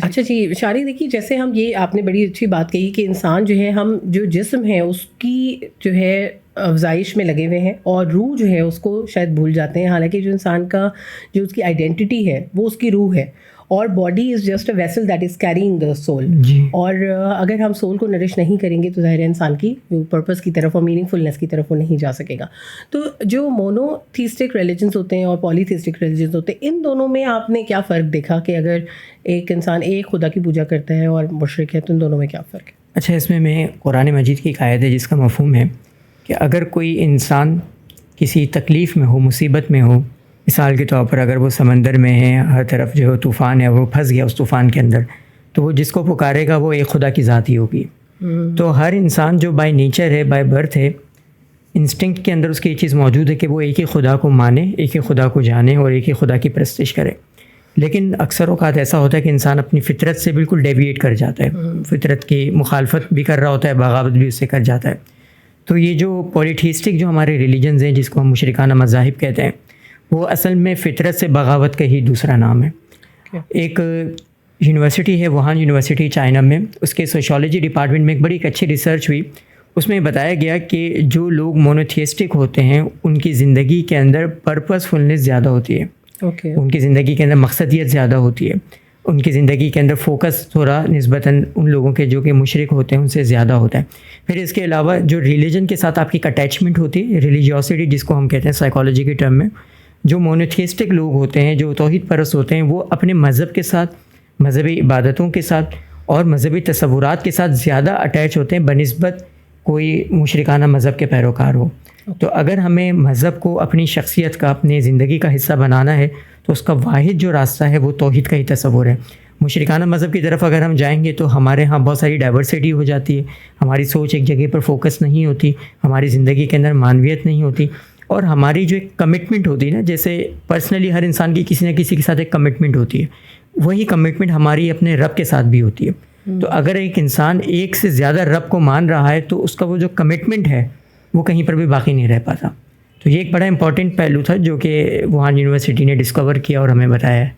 اچھا جی شاری، دیکھیے جیسے ہم یہ آپ نے بڑی اچھی بات کہی کہ انسان جو ہے ہم جو جسم ہے اس کی جو ہے افزائش میں لگے ہوئے ہیں اور روح جو ہے اس کو شاید بھول جاتے ہیں، حالانکہ جو انسان کا جو اس کی آئیڈینٹی ہے وہ اس کی روح ہے، اور body is just a vessel that is carrying the soul. اور اگر ہم سول کو نرش نہیں کریں گے تو ظاہر ہے انسان کی پرپز کی طرف اور میننگ فلنس کی طرف وہ نہیں جا سکے گا. تو جو مونو تھیسٹک ریلیجنس ہوتے ہیں اور پولی تھیسٹک ریلیجنس ہوتے ہیں، ان دونوں میں آپ نے کیا فرق دیکھا کہ اگر ایک انسان ایک خدا کی پوجا کرتا ہے اور مشرک ہے تو ان دونوں میں کیا فرق ہے؟ اچھا، اس میں قرآن مجید کی ایک آیت ہے جس کا مفہوم ہے کہ اگر کوئی انسان کسی تکلیف میں ہو، مصیبت میں ہو، مثال کے طور پر اگر وہ سمندر میں ہے، ہر طرف جو ہے طوفان ہے، وہ پھنس گیا اس طوفان کے اندر، تو وہ جس کو پکارے گا وہ ایک خدا کی ذات ہی ہوگی. تو ہر انسان جو بائی نیچر ہے، بائی برتھ ہے، انسٹنکٹ کے اندر اس کی یہ چیز موجود ہے کہ وہ ایک ہی خدا کو مانے، ایک ہی خدا کو جانے اور ایک ہی خدا کی پرستش کرے. لیکن اکثر اوقات ایسا ہوتا ہے کہ انسان اپنی فطرت سے بالکل ڈیویٹ کر جاتا ہے، فطرت کی مخالفت بھی کر رہا ہوتا ہے، بغاوت بھی اس سے کر جاتا ہے. تو یہ جو پولیتھیسٹک جو ہمارے ریلیجنز ہیں جس کو ہم مشرکانہ مذاہب کہتے ہیں، وہ اصل میں فطرت سے بغاوت کا ہی دوسرا نام ہے. ایک یونیورسٹی ہے ووہان یونیورسٹی چائنا میں، اس کے سوشالوجی ڈپارٹمنٹ میں ایک بڑی اچھی ریسرچ ہوئی. اس میں بتایا گیا کہ جو لوگ مونوتھیسٹک ہوتے ہیں ان کی زندگی کے اندر پرپز فلنس زیادہ ہوتی ہے، ان کی زندگی کے اندر مقصدیت زیادہ ہوتی ہے، ان کی زندگی کے اندر فوکس تھوڑا نسبتاً ان لوگوں کے جو کہ مشرک ہوتے ہیں ان سے زیادہ ہوتا ہے. پھر اس کے علاوہ جو ریلیجن کے ساتھ آپ کی اٹیچمنٹ ہوتی ہے، ریلیجیوسٹی جس کو ہم کہتے ہیں سائیکالوجی کے ٹرم میں، جو مونوتھیسٹک لوگ ہوتے ہیں، جو توحید پرست ہوتے ہیں، وہ اپنے مذہب کے ساتھ، مذہبی عبادتوں کے ساتھ اور مذہبی تصورات کے ساتھ زیادہ اٹیچ ہوتے ہیں بنسبت کوئی مشرکانہ مذہب کے پیروکار ہو. تو اگر ہمیں مذہب کو اپنی شخصیت کا، اپنی زندگی کا حصہ بنانا ہے تو اس کا واحد جو راستہ ہے وہ توحید کا ہی تصور ہے. مشرکانہ مذہب کی طرف اگر ہم جائیں گے تو ہمارے ہاں بہت ساری ڈائیورسٹی ہو جاتی ہے، ہماری سوچ ایک جگہ پر فوکس نہیں ہوتی، ہماری زندگی کے اندر معنویت نہیں ہوتی، اور ہماری جو ایک کمٹمنٹ ہوتی ہے نا، جیسے پرسنلی ہر انسان کی کسی نہ کسی کے ساتھ ایک کمٹمنٹ ہوتی ہے، وہی کمٹمنٹ ہماری اپنے رب کے ساتھ بھی ہوتی ہے. تو اگر ایک انسان ایک سے زیادہ رب کو مان رہا ہے تو اس کا وہ جو کمٹمنٹ ہے وہ کہیں پر بھی باقی نہیں رہ پاتا. تو یہ ایک بڑا امپورٹنٹ پہلو تھا جو کہ ووہان یونیورسٹی نے ڈسکور کیا اور ہمیں بتایا ہے.